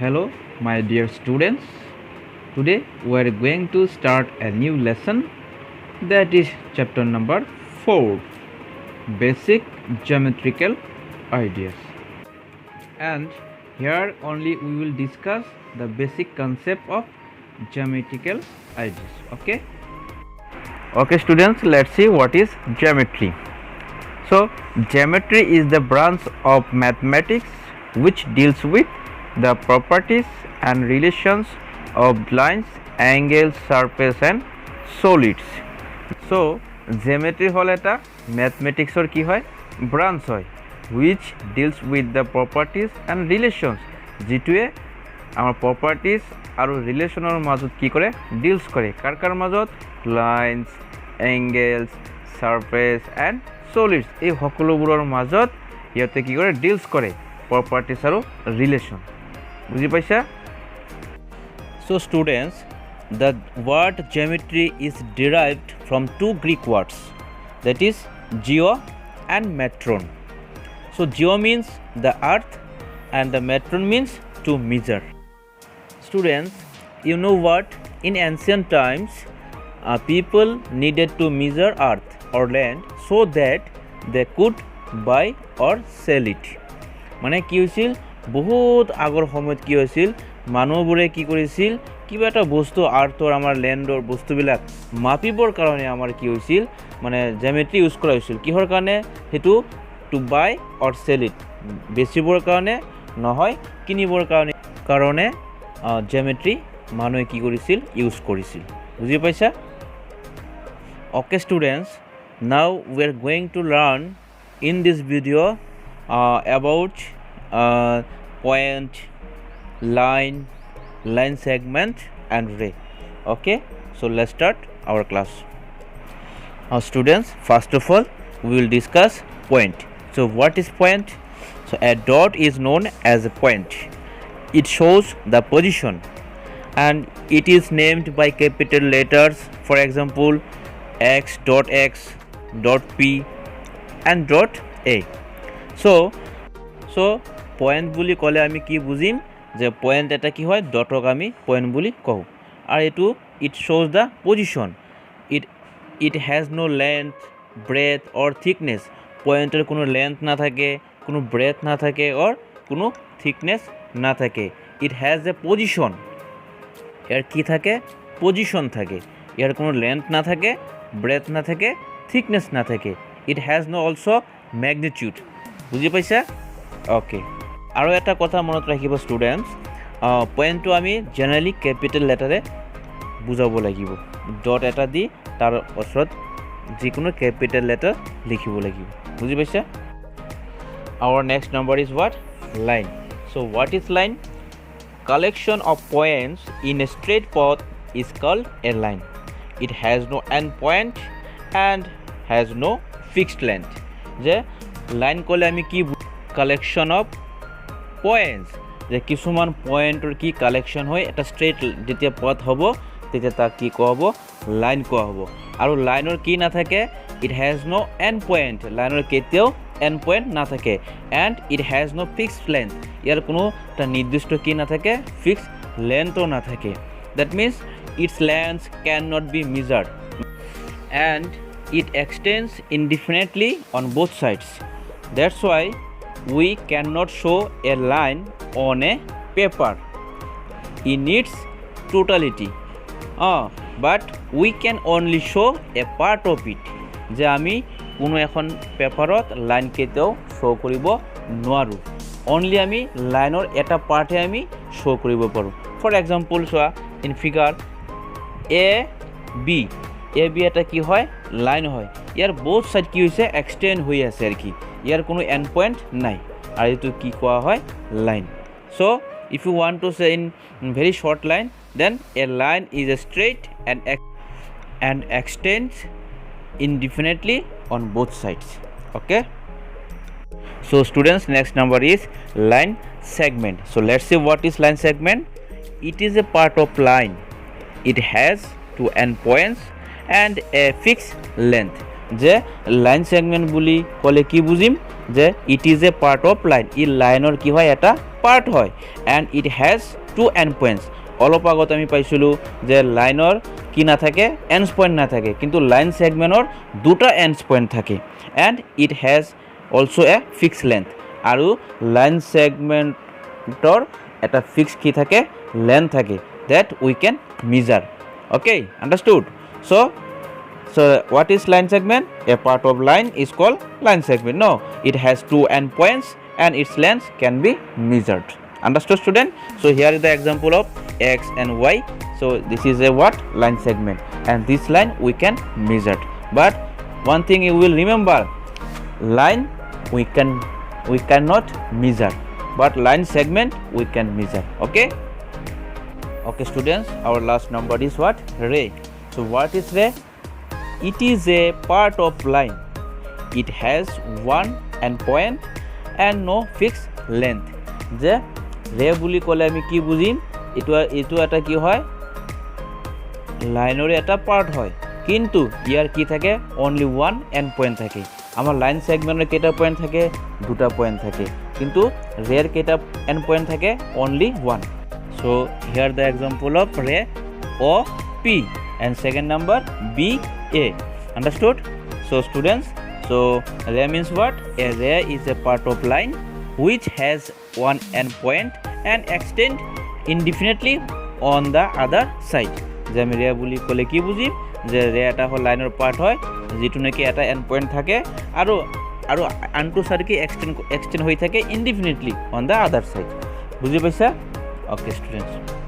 Hello, my dear students. Today we are going to start a new lesson, that is chapter number 4, Basic Geometrical Ideas. And here only we will discuss the basic concept of geometrical ideas. Okay students, let's see what is geometry. So geometry is the branch of mathematics which deals with the properties and relations of lines, angles, surface and solids. So geometry hol eta mathematics or ki hoy branch hoy which deals with the properties and relations jitue our properties aru relational majot ki kore deals kore kar majot lines, angles, surface and solids ei hokoloburor majot iyote ki kore deals kore properties aru relation. বুঝি পাইছা? So students, the word geometry is derived from two Greek words, that is geo and metron. So geo means the earth and the metron means to measure. Students, you know what? In ancient times, people needed to measure earth or land so that they could buy or sell it. মানে কি হৈছিল বহুত আগৰ সময়ত কি হৈছিল মানুহবোৰে কি কৰিছিল কিবা এটা বস্তু আৰ্থৰ আমাৰ ল্যান্ডৰ বস্তুবিলাক মাপিবৰ কাৰণে আমাৰ কি হৈছিল মানে জিওমেট্ৰি ইউজ কৰা হৈছিল কিহৰ কাৰণে হেতু to buy or sell it বেচিবৰ কাৰণে নহয় কিনিবৰ কাৰণে জিওমেট্ৰি মানুহে কি কৰিছিল ইউজ কৰিছিল বুজি পাইছা Okay students, now we are going to learn in this video about point, line segment and ray. Okay, so let's start our class. Students, first of all we will discuss point. So what is point? So a dot is known as a point. It shows the position and it is named by capital letters, for example x dot p and dot a. So point বুলি ক'লে আমি কি বুজিম যে point এটা কি হয় ডটক আমি পয়েন্ট বুলি কওঁ আৰু এটো it shows the position it has no length breadth or thickness পয়েন্টের কোনো লেন্থ না থাকে কোনো ব্রেথ না থাকে অর কোনো থিকনেস না থাকে ইট হ্যাজ এ পজিশন এর কি থাকে পজিশন থাকে এর কোনো লেন্থ না থাকে ব্রেথ না থাকে থিকনেস না থাকে it has no also magnitude বুঝি পাইছা ওকে আৰু এটা কথা মনত ৰাখিব স্টুডেন্টস পয়েন্টটো আমি জেনাৰেলি ক্যাপিটাল লেটাৰে বুজাব লাগিব ডট এটা দি তাৰ ওচৰত যিকোনো ক্যাপিটাল লেটাৰ লিখিব লাগিব বুজি পাইছা our next number is what line so what is line collection of points in a straight path is called a line it has no end point and has no fixed length যে line কলে আমি কি collection of points যে কিছুমান পয়েন্টৰ কি collection হয় এটা straight যেতিয়া পথ হ'ব তেতিয়া তাক কি কোৱা হ'ব লাইন কোৱা হ'ব আৰু লাইনৰ কি না থাকে it has no end point লাইনৰ কেতিয়াও এন্ড পয়েন্ট না থাকে and it has no fixed length ইয়াৰ কোনো এটা নিৰ্দিষ্ট কি না থাকে ফিক্সড লেন্থও না থাকে that means its length can not be measured and it extends indefinitely on both sides that's why we cannot show a line on a paper in its totality but we can only show a part of it যে আমি কোনো এখন পেপাৰত line কেতেও শো কৰিব নোৱাৰো only আমি লাইনৰ এটা পাৰ্টে আমি শো কৰিব পাৰো for example shown in figure a b এটা কি হয় লাইন হয় ইয়াৰ both side কি হৈছে এক্সটেন্ড হৈ আছে আৰ কি ইয়াৰ কোনো এন্ড পয়েন্ট নাই আৰ এটো কি কোৱা হয় line so if you want to say in very short line then a line is a straight and extends indefinitely on both sides okay so students next number is line segment so let's see what is line segment it is a part of line it has two end points and a fixed length যে line segment বুলি কলে কি বুজিম যে it is a part of line ই লাইনৰ কি হয় এটা পাৰ্ট হয় and it has two end points অলপ আগত আমি পাইছিলোঁ যে লাইনৰ কি নাথাকে এণ্ডছ পইণ্ট নাথাকে কিন্তু লাইন ছেগমেণ্টৰ দুটা এণ্ডছ পইণ্ট থাকে and it has also' A fix length আৰু লাইন ছেগমেণ্টৰ এটা ফিক্স কি থাকে লেন্থ থাকে that we can measure. Okay, understood? So what is line segment? A part of line is called line segment. No, it has two endpoints and its length can be measured. Understood, student? So here is the example of x and y. So this is a what? Line segment, and this line we can measure. But one thing you will remember, line we cannot measure, but line segment we can measure. Okay. Okay students, our last number is what? Ray. So what is ray? It is a part of line. It has one endpoint and no fixed length. যে ৰে বুলি ক'লে আমি কি বুজিম এইটো এটা কি হয় লাইনৰ এটা পাৰ্ট হয় কিন্তু ইয়াৰ কি থাকে অনলি ওৱান এণ্ড পইণ্ট থাকে আমাৰ লাইন ছেগমেণ্টৰ কেইটা পইণ্ট থাকে দুটা পইণ্ট থাকে কিন্তু ৰেৰ কেইটা এণ্ড পইণ্ট থাকে only one So here the example of ray OP and second number BA. Understood? So students, so ray means what? A ray is a part of line which has one endpoint and extend indefinitely on the other side. যে আমি ৰে বুলি ক'লে কি বুজিম যে ৰে এটা হ'ল লাইনৰ পাৰ্ট হয় যিটো নেকি এটা এণ্ড পইণ্ট থাকে আৰু আনটো চাইড কি এক্সটেণ্ড হৈ থাকে ইনডিফিনিটলি অন দ্য আদাৰ চাইড বুজি পাইছা? Okay students.